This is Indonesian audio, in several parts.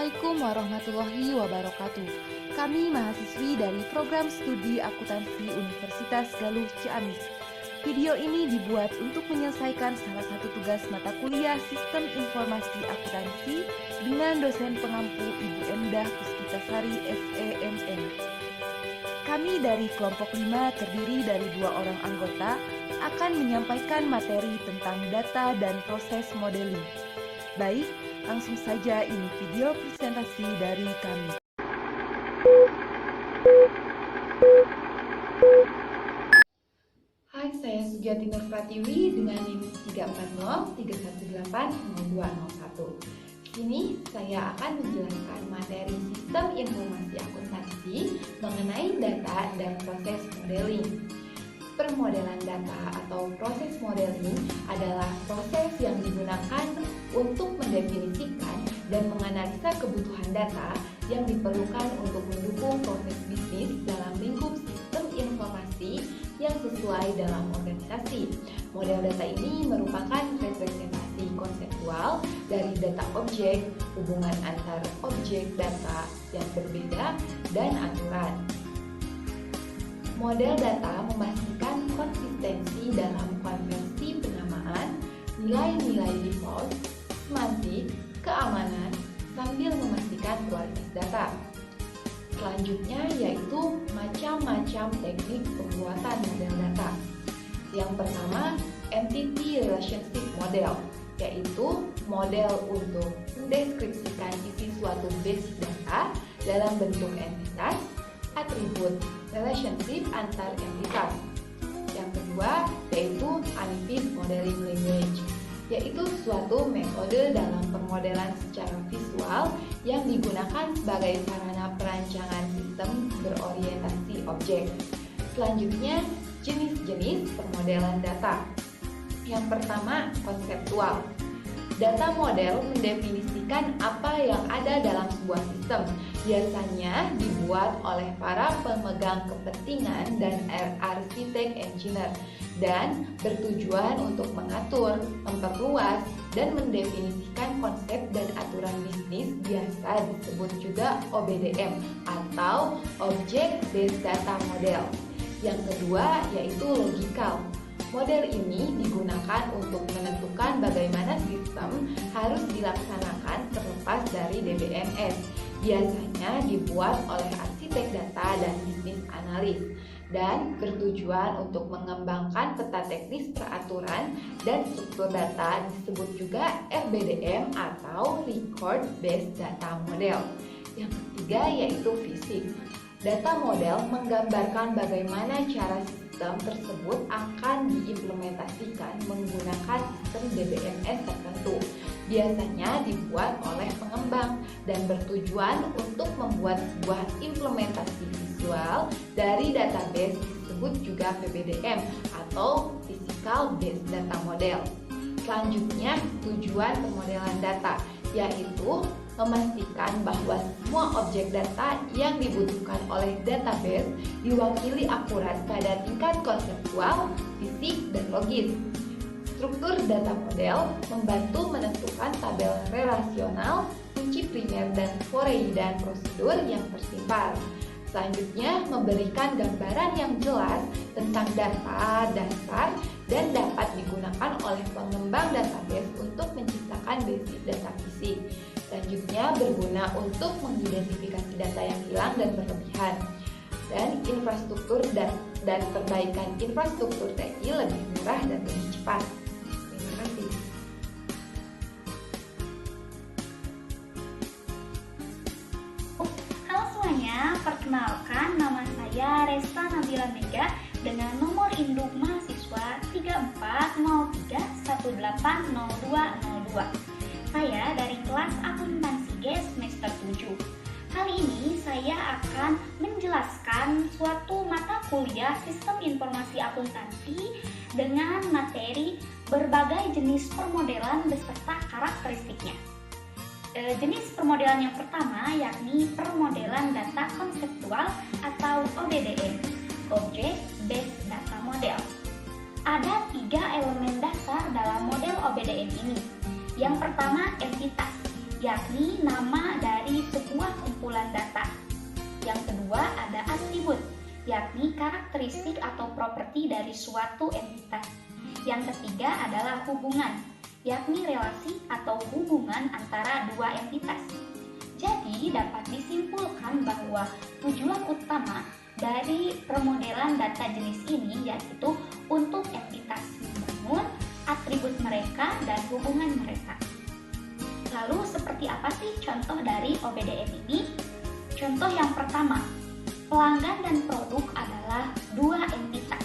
Assalamualaikum warahmatullahi wabarakatuh. Kami mahasiswi dari Program Studi Akuntansi Universitas Galuh Ciamis. Video ini dibuat untuk menyelesaikan salah satu tugas mata kuliah Sistem Informasi Akuntansi dengan dosen pengampu Ibu Endah Puspitasari SEMM. Kami dari kelompok 5 terdiri dari 2 orang anggota akan menyampaikan materi tentang data dan proses modeling. Baik, langsung saja ini video presentasi dari kami. Hai, saya Sujati Nur Pratiwi dengan NIM 34031800201. Di sini saya akan menjelaskan materi Sistem Informasi Akuntansi mengenai data dan proses modeling. Permodelan data atau proses modeling adalah proses yang digunakan untuk mendefinisikan dan menganalisa kebutuhan data yang diperlukan untuk mendukung proses bisnis dalam lingkup sistem informasi yang sesuai dalam organisasi. Model data ini merupakan representasi konseptual dari data objek, hubungan antar objek data yang berbeda, dan aturan. Model data memastikan konsistensi dalam konversi penyamaan, nilai-nilai default, semantik, keamanan, sambil memastikan kualitas data. Selanjutnya yaitu macam-macam teknik pembuatan model data. Yang pertama, Entity Relationship Model, yaitu model untuk mendeskripsikan isi suatu base data dalam bentuk entitas, atribut, relationship antar entitas. Yang kedua yaitu Unified Modeling Language, yaitu suatu metode dalam permodelan secara visual yang digunakan sebagai sarana perancangan sistem berorientasi objek. Selanjutnya, jenis-jenis permodelan data. Yang pertama, konseptual. Data model mendefinisikan apa yang ada dalam sebuah sistem, biasanya dibuat oleh para pemegang kepentingan dan arsitek engineer, dan bertujuan untuk mengatur, memperluas, dan mendefinisikan konsep dan aturan bisnis, biasa disebut juga OBDM atau Object Based Data Model. Yang kedua yaitu logikal. Model ini digunakan untuk menentukan bagaimana sistem harus dilaksanakan terlepas dari DBMS. Biasanya dibuat oleh arsitek data dan bisnis analis dan bertujuan untuk mengembangkan peta teknis peraturan dan struktur data, disebut juga RBDM atau Record Based Data Model. Yang ketiga yaitu fisik. Data model menggambarkan bagaimana cara sistem tersebut akan diimplementasikan menggunakan sistem DBMS tertentu. Biasanya dibuat oleh pengembang dan bertujuan untuk membuat sebuah implementasi visual dari database, disebut juga PBDM atau Physical Based Data Model. Selanjutnya, tujuan pemodelan data, yaitu memastikan bahwa semua objek data yang dibutuhkan oleh database diwakili akurat pada tingkat konseptual, fisik, dan logis. Struktur data model membantu menentukan tabel relasional, kunci primer, dan foreign prosedur yang tersimpan. Selanjutnya, memberikan gambaran yang jelas tentang data dasar dan dapat digunakan oleh pengembang database untuk menciptakan basic data fisik. Selanjutnya, berguna untuk mengidentifikasi data yang hilang dan berlebihan. Dan infrastruktur dan perbaikan infrastruktur TI lebih murah dan lebih cepat. Terima kasih. Halo semuanya, perkenalkan nama saya Resta Nabila Mega dengan nomor induk mahasiswa 3403180202. Saya dari kelas akuntansi G semester 7. Kali ini saya akan menjelaskan suatu mata kuliah Sistem Informasi Akuntansi dengan materi berbagai jenis permodelan beserta karakteristiknya. Jenis permodelan yang pertama yakni permodelan data konseptual atau OBDM, Object Based Data Model. Ada 3 elemen dasar dalam model OBDM ini. Yang pertama, entitas. yakni nama dari sebuah kumpulan data. Yang kedua ada atribut, yakni karakteristik atau properti dari suatu entitas. Yang ketiga adalah hubungan, yakni relasi atau hubungan antara dua entitas. Jadi dapat disimpulkan bahwa tujuan utama dari permodelan data jenis ini yaitu untuk entitas membangun atribut mereka dan hubungan mereka. Lalu seperti apa sih contoh dari OBDM ini? Contoh yang pertama, pelanggan dan produk adalah dua entitas.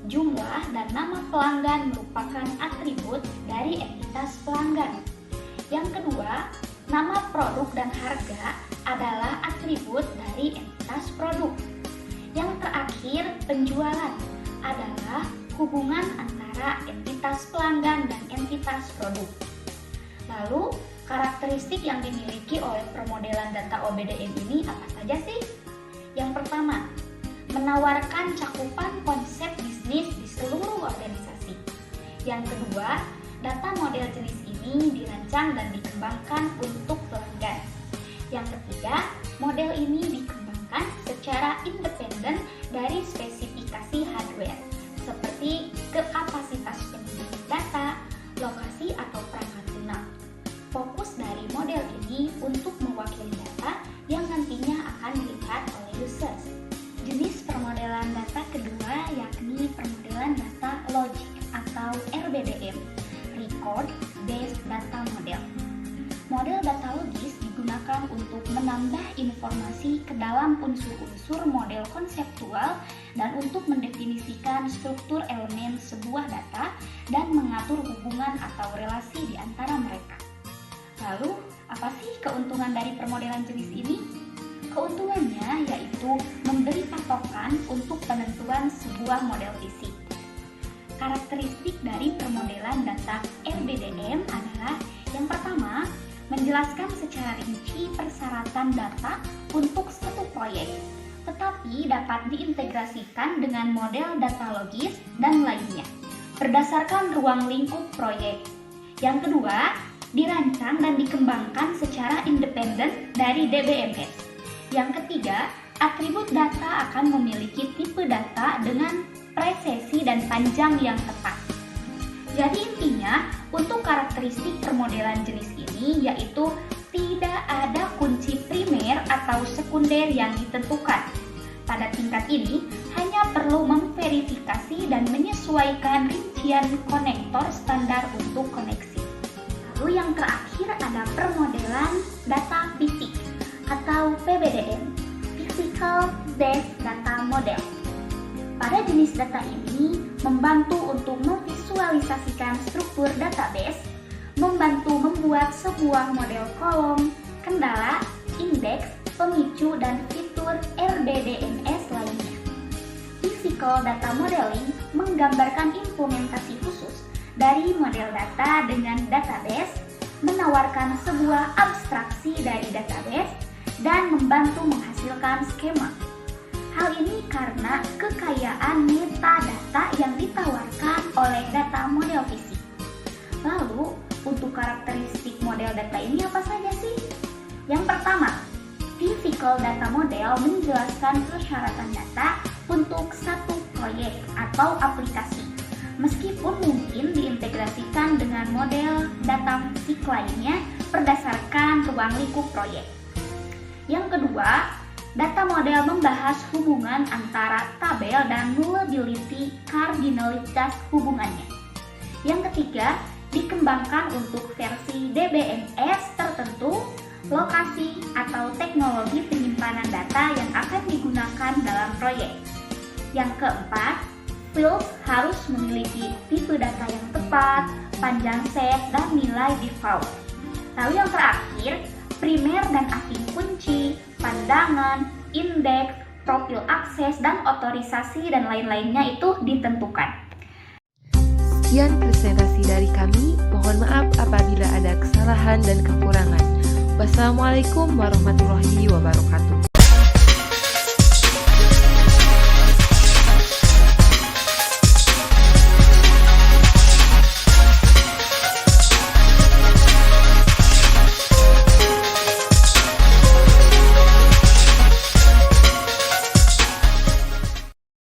Jumlah dan nama pelanggan merupakan atribut dari entitas pelanggan. Yang kedua, nama produk dan harga adalah atribut dari entitas produk. Yang terakhir, penjualan adalah hubungan antara entitas pelanggan dan entitas produk. Lalu, karakteristik yang dimiliki oleh permodelan data OBDM ini apa saja sih? Yang pertama, menawarkan cakupan konsep bisnis di seluruh organisasi. Yang kedua, data model jenis ini dirancang dan dikembangkan untuk pelanggan. Yang ketiga, model ini dikembangkan secara independen dari spesifikasi hardware, seperti kapasitas penyimpanan data, lokasi atau perangkat lunak. Fokus dari model ini untuk mewakili data yang nantinya akan dilihat oleh users. Jenis permodelan data kedua yakni permodelan data logik atau RBDM, Record Based Data Model. Model data logis digunakan untuk menambah informasi ke dalam unsur-unsur model konseptual dan untuk mendefinisikan struktur elemen sebuah data dan mengatur hubungan atau relasi di antara mereka. Lalu, apa sih keuntungan dari permodelan jenis ini? Keuntungannya yaitu memberi patokan untuk penentuan sebuah model fisik. Karakteristik dari permodelan data RBDM adalah yang pertama, menjelaskan secara rinci persyaratan data untuk satu proyek, tetapi dapat diintegrasikan dengan model data logis dan lainnya berdasarkan ruang lingkup proyek. Yang kedua, dirancang dan dikembangkan secara independen dari DBMS. Yang ketiga, atribut data akan memiliki tipe data dengan presisi dan panjang yang tepat. Jadi intinya, untuk karakteristik permodelan jenis ini yaitu tidak ada kunci primer atau sekunder yang ditentukan. Pada tingkat ini, hanya perlu memverifikasi dan menyesuaikan rincian konektor standar untuk koneksi. Lalu yang terakhir ada permodelan data fisik atau PBDM, Physical Based Data Model. Pada jenis data ini membantu untuk memvisualisasikan struktur database, membantu membuat sebuah model kolom, kendala, indeks, pemicu, dan fitur RBDMS lainnya. Physical Data Modeling menggambarkan implementasi khusus dari model data dengan database, menawarkan sebuah abstraksi dari database, dan membantu menghasilkan skema. Hal ini karena kekayaan metadata yang ditawarkan oleh data model fisik. Lalu, untuk karakteristik model data ini apa saja sih? Yang pertama, Physical Data Model menjelaskan persyaratan data untuk satu proyek atau aplikasi, meskipun mungkin diintegrasikan dengan model data fisik lainnya berdasarkan ruang lingkup proyek. Yang kedua, data model membahas hubungan antara tabel dan nullability kardinalitas hubungannya. Yang ketiga, dikembangkan untuk versi DBMS tertentu, lokasi atau teknologi penyimpanan data yang akan digunakan dalam proyek. Yang keempat, fields harus memiliki tipe data yang tepat, panjang set, dan nilai default. Lalu yang terakhir, primer dan asing kunci, pandangan, indeks, profil akses, dan otorisasi dan lain-lainnya itu ditentukan. Sekian presentasi dari kami. Mohon maaf apabila ada kesalahan dan kekurangan. Wassalamualaikum warahmatullahi wabarakatuh.